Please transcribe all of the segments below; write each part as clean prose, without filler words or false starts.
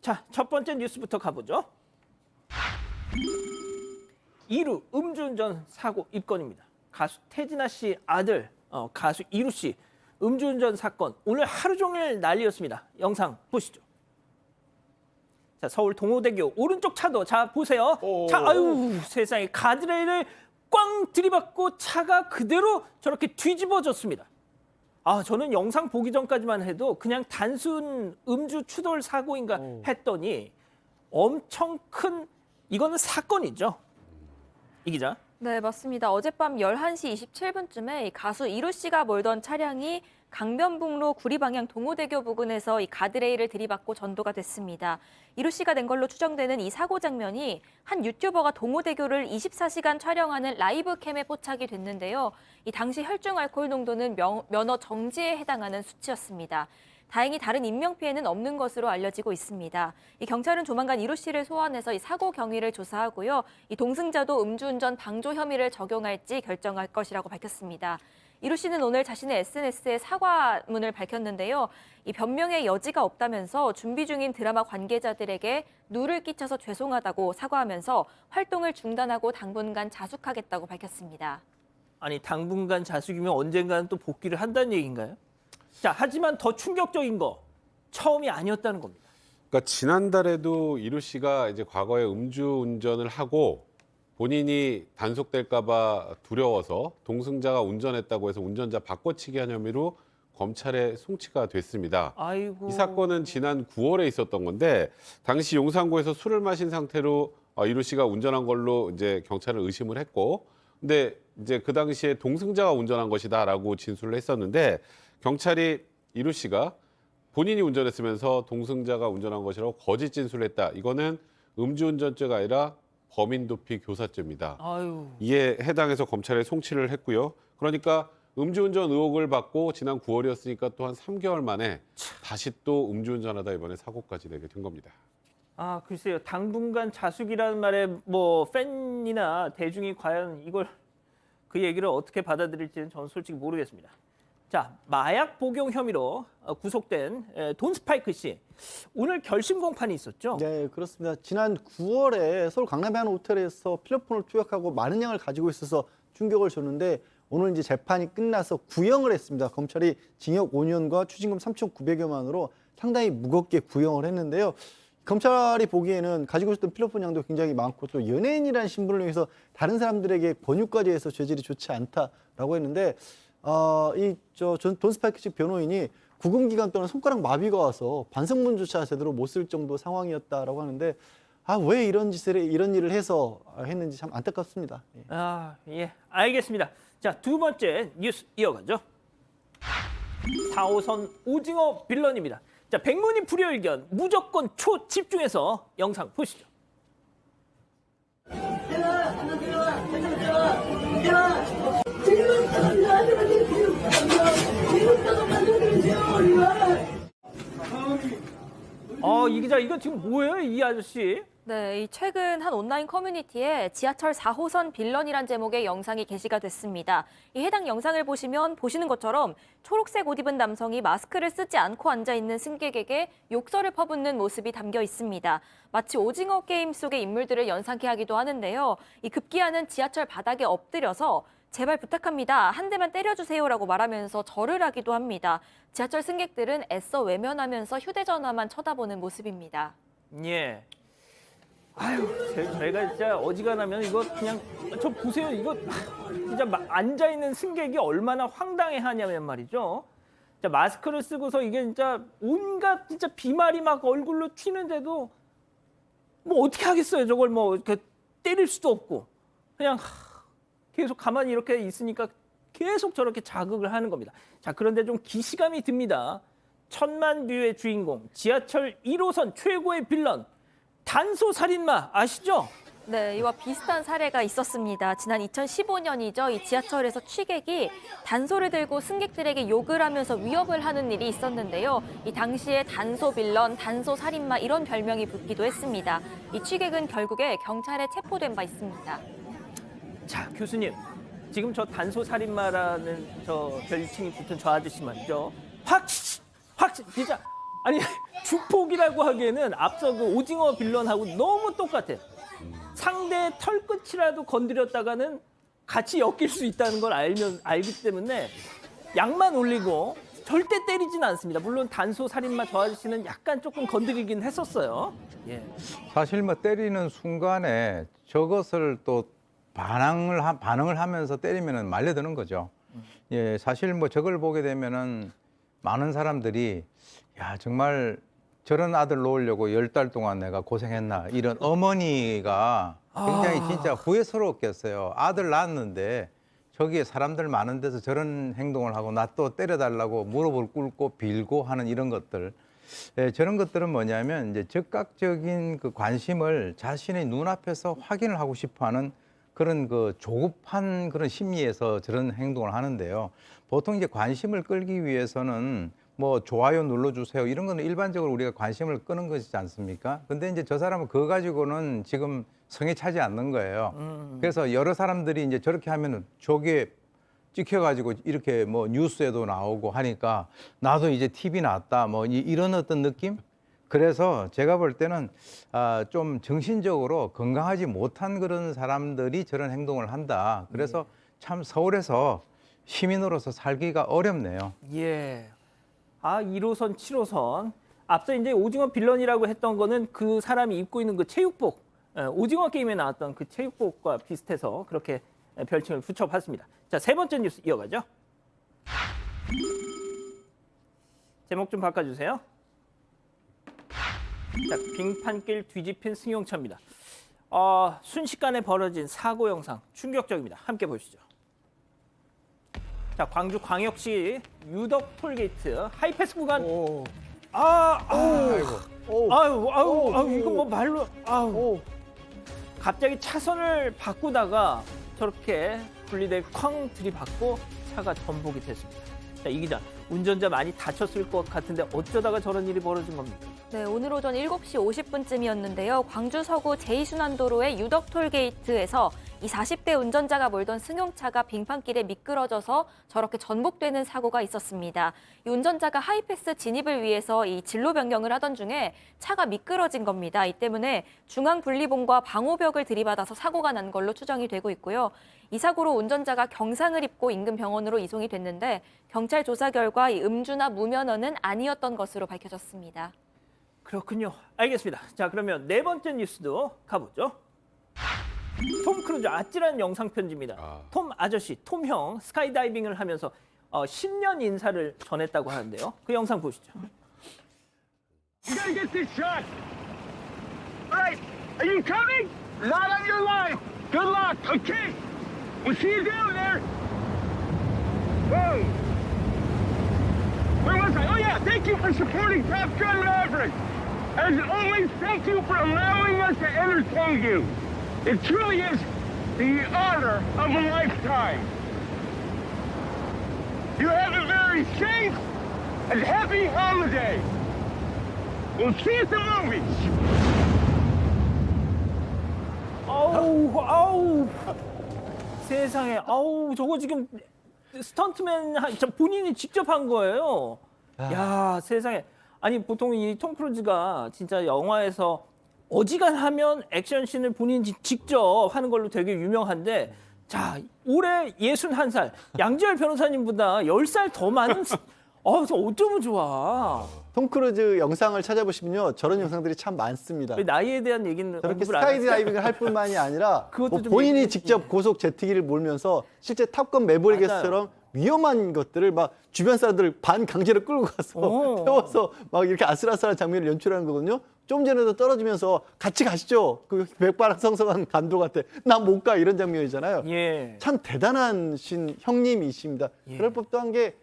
자, 첫 번째 뉴스부터 가보죠. 2루 음주운전 사고 입건입니다. 가수 태진아 씨 아들 가수 이루 씨 음주운전 사건 오늘 하루 종일 난리였습니다. 영상 보시죠. 자, 서울 동호대교 오른쪽 차도 자 보세요. 자, 아유 세상에 가드레일을 꽝 들이받고 차가 그대로 저렇게 뒤집어졌습니다. 아, 저는 영상 보기 전까지만 해도 그냥 단순 음주 추돌 사고인가 했더니 엄청 큰 이거는 사건이죠. 이 기자. 네, 맞습니다. 어젯밤 11시 27분쯤에 가수 이루 씨가 몰던 차량이 강변북로 구리방향 동호대교 부근에서 이 가드레일을 들이받고 전도가 됐습니다. 이루 씨가 낸 걸로 추정되는 이 사고 장면이 한 유튜버가 동호대교를 24시간 촬영하는 라이브 캠에 포착이 됐는데요. 이 당시 혈중 알코올 농도는 면허 정지에 해당하는 수치였습니다. 다행히 다른 인명 피해는 없는 것으로 알려지고 있습니다. 이 경찰은 조만간 이루 씨를 소환해서 이 사고 경위를 조사하고요. 이 동승자도 음주운전 방조 혐의를 적용할지 결정할 것이라고 밝혔습니다. 이루 씨는 오늘 자신의 SNS에 사과문을 밝혔는데요. 이 변명의 여지가 없다면서 준비 중인 드라마 관계자들에게 누를 끼쳐서 죄송하다고 사과하면서 활동을 중단하고 당분간 자숙하겠다고 밝혔습니다. 아니 당분간 자숙이면 언젠가는 또 복귀를 한다는 얘기인가요? 자, 하지만 더 충격적인 거 처음이 아니었다는 겁니다. 그러니까 지난달에도 이루 씨가 이제 과거에 음주운전을 하고 본인이 단속될까봐 두려워서 동승자가 운전했다고 해서 운전자 바꿔치기 한 혐의로 검찰에 송치가 됐습니다. 아이고. 이 사건은 지난 9월에 있었던 건데 당시 용산구에서 술을 마신 상태로 이루 씨가 운전한 걸로 이제 경찰은 의심을 했고, 근데 이제 그 당시에 동승자가 운전한 것이다라고 진술을 했었는데 경찰이 이루 씨가 본인이 운전했으면서 동승자가 운전한 것이라고 거짓 진술했다. 이거는 음주운전죄가 아니라 범인도피 교사죄입니다. 아유. 이에 해당해서 검찰에 송치를 했고요. 그러니까 음주운전 의혹을 받고 지난 9월이었으니까 또 한 3개월 만에 다시 또 음주운전하다 이번에 사고까지 내게 된 겁니다. 아, 글쎄요. 당분간 자숙이라는 말에 뭐 팬이나 대중이 과연 이걸 그 얘기를 어떻게 받아들일지는 저는 솔직히 모르겠습니다. 자, 마약 복용 혐의로 구속된 돈 스파이크 씨. 오늘 결심 공판이 있었죠? 네, 그렇습니다. 지난 9월에 서울 강남의 한 호텔에서 필로폰을 투약하고 많은 양을 가지고 있어서 충격을 줬는데 오늘 이제 재판이 끝나서 구형을 했습니다. 검찰이 징역 5년과 추징금 3,900여만 원으로 상당히 무겁게 구형을 했는데요. 검찰이 보기에는 가지고 있었던 필로폰 양도 굉장히 많고 또 연예인이라는 신분을 위해서 다른 사람들에게 권유까지 해서 죄질이 좋지 않다라고 했는데 돈 스파이크 측 변호인이 구금 기간 동안 손가락 마비가 와서 반성문조차 제대로 못 쓸 정도 상황이었다라고 하는데 왜 이런 일을 해서 했는지 참 안타깝습니다. 예. 아, 예, 알겠습니다. 자, 두 번째 뉴스 이어가죠. 4호선 오징어 빌런입니다. 자, 백문이 불여일견 무조건 초집중해서 영상 보시죠. 이 기자 이거 지금 뭐예요, 이 아저씨? 네, 최근 한 온라인 커뮤니티에 지하철 4호선 빌런이란 제목의 영상이 게시가 됐습니다. 이 해당 영상을 보시면 보시는 것처럼 초록색 옷 입은 남성이 마스크를 쓰지 않고 앉아있는 승객에게 욕설을 퍼붓는 모습이 담겨 있습니다. 마치 오징어 게임 속의 인물들을 연상케 하기도 하는데요. 이 급기야는 지하철 바닥에 엎드려서 제발 부탁합니다. 한 대만 때려주세요라고 말하면서 절을 하기도 합니다. 지하철 승객들은 애써 외면하면서 휴대전화만 쳐다보는 모습입니다. 예. 아유, 저희가 진짜 어지간하면 이거 그냥 저 보세요. 이거 진짜 앉아 있는 승객이 얼마나 황당해하냐면 말이죠. 자, 마스크를 쓰고서 이게 진짜 온갖 진짜 비말이 막 얼굴로 튀는데도 뭐 어떻게 하겠어요. 저걸 뭐 이렇게 때릴 수도 없고 그냥 계속 가만히 이렇게 있으니까 계속 저렇게 자극을 하는 겁니다. 자, 그런데 좀 기시감이 듭니다. 1000만 뷰의 주인공, 지하철 1호선 최고의 빌런, 단소살인마 아시죠? 네, 이와 비슷한 사례가 있었습니다. 지난 2015년이죠. 이 지하철에서 취객이 단소를 들고 승객들에게 욕을 하면서 위협을 하는 일이 있었는데요. 이 당시에 단소 빌런, 단소 살인마 이런 별명이 붙기도 했습니다. 이 취객은 결국에 경찰에 체포된 바 있습니다. 자, 교수님. 지금 저 단소살인마라는 저 별칭이 붙은 저 아저씨 말이죠. 확 진짜 아니 주폭이라고 하기에는 앞서 그 오징어 빌런하고 너무 똑같아요. 상대의 털끝이라도 건드렸다가는 같이 엮일 수 있다는 걸 알기 때문에 약만 올리고 절대 때리지는 않습니다. 물론 단소 살인마 저 아저씨는 약간 조금 건드리긴 했었어요. 예. 사실 뭐 때리는 순간에 저것을 또 반응을 하면서 때리면은 말려드는 거죠. 예, 사실 뭐 저걸 보게 되면은 많은 사람들이 야, 정말 저런 아들 놓으려고 10달 동안 내가 고생했나 이런 어머니가 굉장히 진짜 후회스러웠겠어요. 아들 낳았는데 저기에 사람들 많은 데서 저런 행동을 하고 나 또 때려달라고 무릎을 꿇고 빌고 하는 이런 것들. 예, 저런 것들은 뭐냐면 이제 즉각적인 그 관심을 자신의 눈앞에서 확인을 하고 싶어하는 그런 그 조급한 그런 심리에서 저런 행동을 하는데요. 보통 이제 관심을 끌기 위해서는 뭐 좋아요 눌러주세요 이런 거는 일반적으로 우리가 관심을 끄는 것이지 않습니까? 근데 이제 저 사람은 그거 가지고는 지금 성에 차지 않는 거예요. 그래서 여러 사람들이 이제 저렇게 하면은 저게 찍혀가지고 이렇게 뭐 뉴스에도 나오고 하니까 나도 이제 TV 나왔다 뭐 이런 어떤 느낌? 그래서 제가 볼 때는 좀 정신적으로 건강하지 못한 그런 사람들이 저런 행동을 한다. 그래서 참 서울에서 시민으로서 살기가 어렵네요. 예. 1호선, 7호선. 앞서 이제 오징어 빌런이라고 했던 거는 그 사람이 입고 있는 그 체육복, 오징어 게임에 나왔던 그 체육복과 비슷해서 그렇게 별칭을 붙여봤습니다. 자, 세 번째 뉴스 이어가죠. 제목 좀 바꿔주세요. 자, 빙판길 뒤집힌 승용차입니다. 순식간에 벌어진 사고 영상 충격적입니다. 함께 보시죠. 자, 광주 광역시 유덕 톨게이트 하이패스 구간. 아유, 이거 뭐 말로 갑자기 차선을 바꾸다가 저렇게 분리대 쾅 들이받고 차가 전복이 됐습니다. 자, 이 기자, 운전자 많이 다쳤을 것 같은데 어쩌다가 저런 일이 벌어진 겁니까? 네, 오늘 오전 7시 50분쯤이었는데요. 광주 서구 제2순환도로의 유덕 톨게이트에서 이 40대 운전자가 몰던 승용차가 빙판길에 미끄러져서 저렇게 전복되는 사고가 있었습니다. 이 운전자가 하이패스 진입을 위해서 이 진로 변경을 하던 중에 차가 미끄러진 겁니다. 이 때문에 중앙 분리봉과 방호벽을 들이받아서 사고가 난 걸로 추정이 되고 있고요. 이 사고로 운전자가 경상을 입고 인근 병원으로 이송이 됐는데 경찰 조사 결과 이 음주나 무면허는 아니었던 것으로 밝혀졌습니다. 그렇군요. 알겠습니다. 자, 그러면 네 번째 뉴스도 가보죠. 톰 크루즈 아찔한 영상 편지입니다. 톰 아저씨, 톰 형 스카이다이빙을 하면서 신년 인사를 전했다고 하는데요. 그 영상 보시죠. You gotta get this shot. All right, are you coming? Not on your line. Good luck. Okay. We'll see you down there. Whoa. Where was I? Oh yeah, thank you for supporting Top Gun Maverick. As always, thank you for allowing us to entertain you. It truly is the honor of a lifetime. You have a very safe and happy holiday. We'll see you at the movies. 아우, 세상에, 저거 지금 스턴트맨 본인이 직접 한 거예요. 야, 세상에. 아니, 보통 이 톰 크루즈가 진짜 영화에서 어지간하면 액션씬을 본인이 직접 하는 걸로 되게 유명한데, 자, 올해 61살, 양지열 변호사님보다 10살 더 많은, 그래서 어쩌면 좋아. 톰 크루즈 영상을 찾아보시면요, 저런 영상들이 참 많습니다. 나이에 대한 얘기는 저렇게 언급을 안 했어요. 스카이다이빙을 할 뿐만이 아니라 그것도 뭐 좀 본인이 얘기해 직접 고속 제트기를 몰면서 실제 탑건 매버릭에서처럼 위험한 것들을 막 주변 사람들을 반 강제로 끌고 가서 태워서 막 이렇게 아슬아슬한 장면을 연출하는 거거든요. 좀 전에도 떨어지면서 같이 가시죠. 그 백발성성한 감독한테 난 못 가 이런 장면이잖아요. 예. 참 대단한 형님이십니다. 그럴 법도 한 게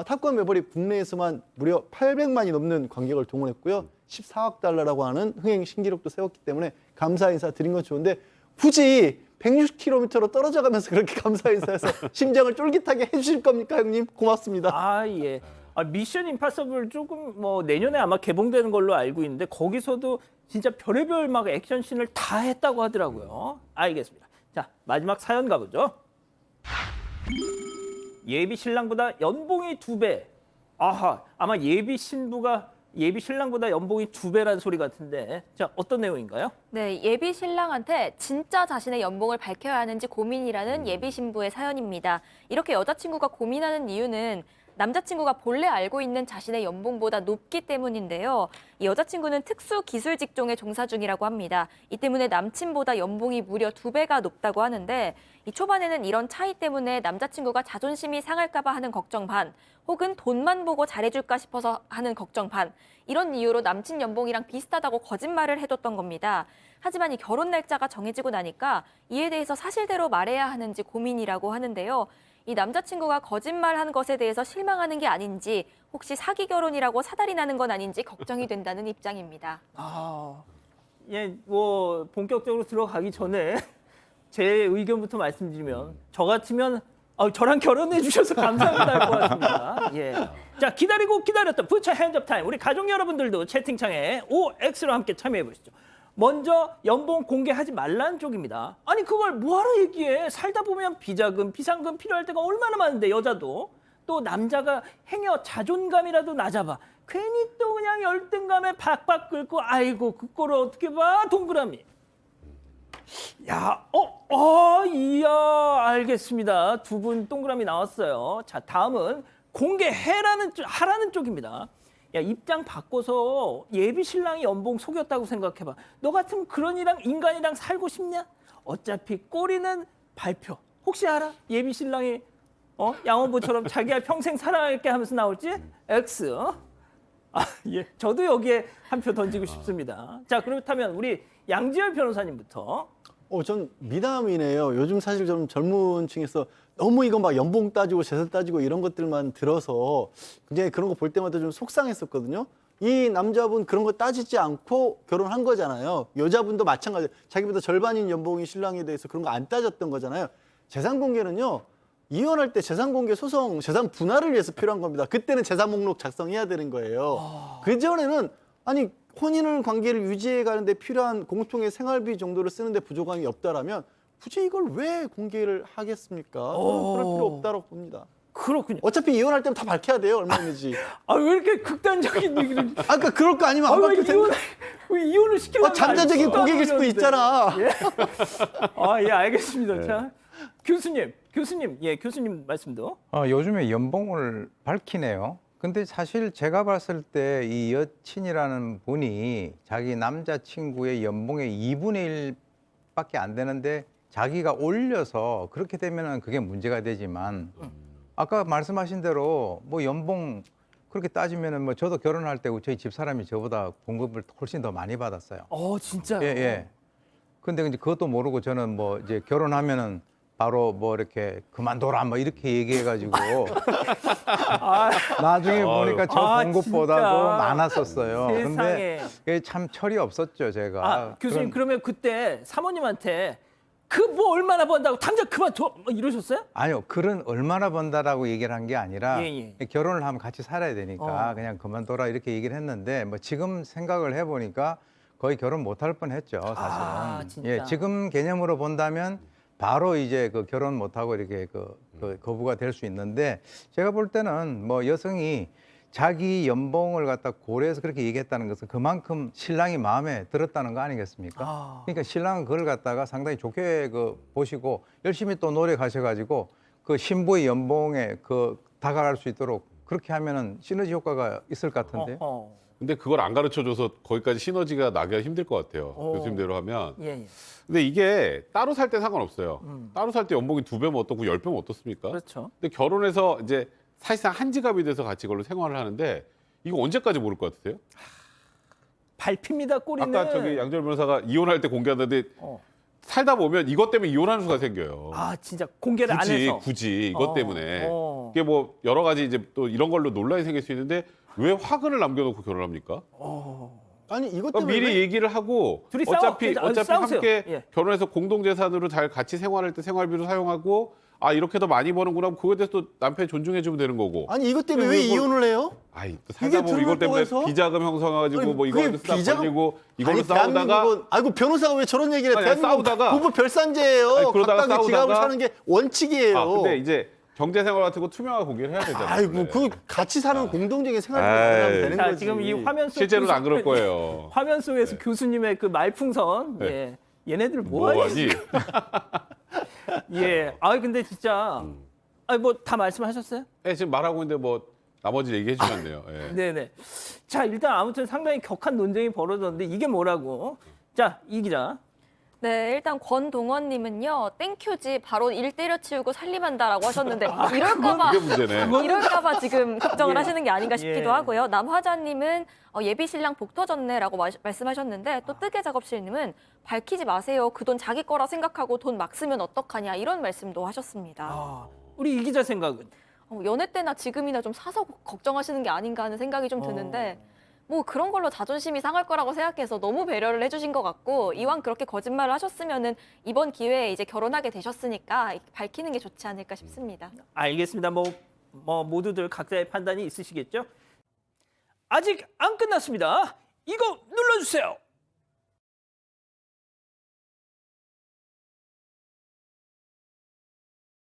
탑건 매버릭 국내에서만 무려 800만이 넘는 관객을 동원했고요. 14억 달러라고 하는 흥행 신기록도 세웠기 때문에 감사 인사 드린 건 좋은데 굳이 160km로 떨어져 가면서 그렇게 감사 인사해서 심장을 쫄깃하게 해주실 겁니까, 형님? 고맙습니다. 예. 미션 임파서블 조금 뭐 내년에 아마 개봉되는 걸로 알고 있는데 거기서도 진짜 별의별 막 액션씬을 다 했다고 하더라고요. 알겠습니다. 자, 마지막 사연 가보죠. 예비 신랑보다 연봉이 2배. 아마 예비 신부가 예비 신랑보다 연봉이 2배라는 소리 같은데 자 어떤 내용인가요? 네, 예비 신랑한테 진짜 자신의 연봉을 밝혀야 하는지 고민이라는 예비 신부의 사연입니다. 이렇게 여자친구가 고민하는 이유는 남자친구가 본래 알고 있는 자신의 연봉보다 높기 때문인데요. 이 여자친구는 특수 기술 직종에 종사 중이라고 합니다. 이 때문에 남친보다 연봉이 무려 2배가 높다고 하는데 이 초반에는 이런 차이 때문에 남자친구가 자존심이 상할까 봐 하는 걱정 반, 혹은 돈만 보고 잘해줄까 싶어서 하는 걱정 반, 이런 이유로 남친 연봉이랑 비슷하다고 거짓말을 해뒀던 겁니다. 하지만 이 결혼 날짜가 정해지고 나니까 이에 대해서 사실대로 말해야 하는지 고민이라고 하는데요. 이 남자친구가 거짓말한 것에 대해서 실망하는 게 아닌지, 혹시 사기 결혼이라고 사달이 나는 건 아닌지 걱정이 된다는 입장입니다. 예, 뭐 본격적으로 들어가기 전에 제 의견부터 말씀드리면 저 같으면 저랑 결혼해 주셔서 감사합니다 할 것 같습니다. 예. 자, 기다리고 기다렸던 부처 핸즈업 타임. 우리 가족 여러분들도 채팅창에 OX로 함께 참여해 보시죠. 먼저 연봉 공개하지 말라는 쪽입니다. 아니 그걸 뭐하러 얘기해. 살다 보면 비자금, 비상금 필요할 때가 얼마나 많은데 여자도. 또 남자가 행여 자존감이라도 낮아봐. 괜히 또 그냥 열등감에 박박 끓고 아이고 그거를 어떻게 봐 동그라미. 야, 이야 알겠습니다. 두 분 동그라미 나왔어요. 자 다음은 하라는 쪽입니다. 야 입장 바꿔서 예비 신랑이 연봉 속였다고 생각해봐. 너 같으면 그런 인간이랑 살고 싶냐? 어차피 꼬리는 발표. 혹시 알아? 예비 신랑이 양원부처럼 자기가 평생 사랑할게 하면서 나올지? X. 예. 저도 여기에 한 표 던지고 싶습니다. 자 그렇다면 우리 양지열 변호사님부터. 전 미담이네요. 요즘 사실 좀 젊은 층에서 너무 이거 막 연봉 따지고 재산 따지고 이런 것들만 들어서 굉장히 그런 거 볼 때마다 좀 속상했었거든요. 이 남자분 그런 거 따지지 않고 결혼한 거잖아요. 여자분도 마찬가지. 자기보다 절반인 연봉인 신랑에 대해서 그런 거 안 따졌던 거잖아요. 재산 공개는요. 이혼할 때 재산 공개 소송, 재산 분할을 위해서 필요한 겁니다. 그때는 재산 목록 작성해야 되는 거예요. 그전에는 아니 혼인을 관계를 유지해 가는데 필요한 공통의 생활비 정도를 쓰는데 부족함이 없다라면 굳이 이걸 왜 공개를 하겠습니까? 저는 그럴 필요 없다고 봅니다. 그렇군요. 어차피 이혼할 때는 다 밝혀야 돼요. 얼마인지. 왜 이렇게 극단적인 얘기를. 아까 그럴 거 아니면 안 왜 밝혀도 되는 왜 이혼을 시키려고. 잠재적인 고객일 수도 있잖아. 예. 예, 알겠습니다. 자, 교수님, 예, 교수님 말씀도. 요즘에 연봉을 밝히네요. 근데 사실 제가 봤을 때 이 여친이라는 분이 자기 남자친구의 연봉의 2분의 1밖에 안 되는데 자기가 올려서 그렇게 되면은 그게 문제가 되지만 아까 말씀하신 대로 뭐 연봉 그렇게 따지면은 뭐 저도 결혼할 때 저희 집사람이 저보다 봉급을 훨씬 더 많이 받았어요. 진짜요? 예. 근데 이제 그것도 모르고 저는 뭐 이제 결혼하면은 바로 뭐 이렇게 그만둬라 뭐 이렇게 얘기해가지고 나중에 보니까 저 봉급보다도 진짜. 많았었어요. 세상에. 근데 그게 참 철이 없었죠 제가. 교수님 그러면 그때 사모님한테 그 뭐 얼마나 번다고 당장 그만둬 이러셨어요? 아니요, 그런 얼마나 번다라고 얘기를 한 게 아니라 예. 결혼을 하면 같이 살아야 되니까 그냥 그만둬라 이렇게 얘기를 했는데 뭐 지금 생각을 해보니까 거의 결혼 못할 뻔했죠 사실은. 진짜. 예, 지금 개념으로 본다면 바로 이제 그 결혼 못하고 이렇게 그 거부가 될 수 있는데 제가 볼 때는 뭐 여성이 자기 연봉을 갖다 고려해서 그렇게 얘기했다는 것은 그만큼 신랑이 마음에 들었다는 거 아니겠습니까? 그러니까 신랑은 그걸 갖다가 상당히 좋게 보시고 열심히 또 노력하셔가지고 그 신부의 연봉에 다가갈 수 있도록 그렇게 하면은 시너지 효과가 있을 것 같은데요. 근데 그걸 안 가르쳐줘서 거기까지 시너지가 나기가 힘들 것 같아요. 교수님대로 하면. 예. 근데 이게 따로 살 때 상관없어요. 따로 살 때 연봉이 2배면 어떻고 10배면 어떻습니까? 그렇죠. 근데 결혼해서 이제 사실상 한 지갑이 돼서 같이 이걸로 생활을 하는데 이거 언제까지 모를 것 같으세요? 밟힙니다 꼬리는. 아까 저기 양절 변호사가 이혼할 때 공개하는데 살다 보면 이것 때문에 이혼하는 수가 생겨요. 진짜 공개를 안 해서. 굳이 이것 때문에. 어. 이게 뭐 여러 가지 이제 또 이런 걸로 논란이 생길 수 있는데 왜 화근을 남겨놓고 결혼합니까? 아니 이것 때문에 미리 얘기를 하고 둘이 어차피 싸우세요. 함께 예. 결혼해서 공동재산으로 잘 같이 생활할 때 생활비로 사용하고 이렇게 더 많이 버는구나 하면 그거에 대해서 또 남편이 존중해주면 되는 거고. 아니 이것 때문에 왜 왜 이걸- 이혼을 해요? 또 살다 보면 이것 때문에 들어갔다고 해서? 비자금 형성해가지고 뭐 이거 그게 쓰다 비자금- 걸리고 이걸로 아니, 싸우다가 대한민국은- 아이고 변호사가 왜 저런 얘기를 해? 아니, 대한민국 싸우다가- 부부 별산제예요. 아니, 그러다가 각각의 지갑을 싸우다가- 사는 게 원칙이에요. 근데 이제 경제생활 같은 거 투명하게 공개를 해야 되잖아요. 아이고 원래. 그 같이 사는 공동적인 생활을 아이. 하면 되는 자, 거지. 지금 이 화면 속 실제로는 안 그럴 교수- 거예요. 화면 속에서 교수님의 그 말풍선, 네. 예, 얘네들 뭐 뭐하니? 예, 아 근데 진짜, 뭐 다 말씀하셨어요? 예, 지금 말하고 있는데 뭐 나머지 얘기해 주면 돼요. 예. 네네. 자, 일단 아무튼 상당히 격한 논쟁이 벌어졌는데 이게 뭐라고? 자, 이 기자. 네, 일단 권동원님은요, 땡큐지 바로 일 때려치우고 살림한다라고 하셨는데 이럴까봐 그게 문제네. 이럴까봐 지금 걱정을 예. 하시는 게 아닌가 싶기도 예. 하고요. 남화자님은 예비 신랑 복 터졌네라고 말씀하셨는데 또 뜨개 작업실님은 밝히지 마세요. 그 돈 자기 거라 생각하고 돈 막 쓰면 어떡하냐 이런 말씀도 하셨습니다. 아, 우리 이 기자 생각은? 연애 때나 지금이나 좀 사서 걱정하시는 게 아닌가 하는 생각이 좀 드는데 뭐 그런 걸로 자존심이 상할 거라고 생각해서 너무 배려를 해주신 것 같고 이왕 그렇게 거짓말을 하셨으면은 이번 기회에 이제 결혼하게 되셨으니까 밝히는 게 좋지 않을까 싶습니다. 알겠습니다. 뭐 모두들 각자의 판단이 있으시겠죠? 아직 안 끝났습니다. 이거 눌러주세요.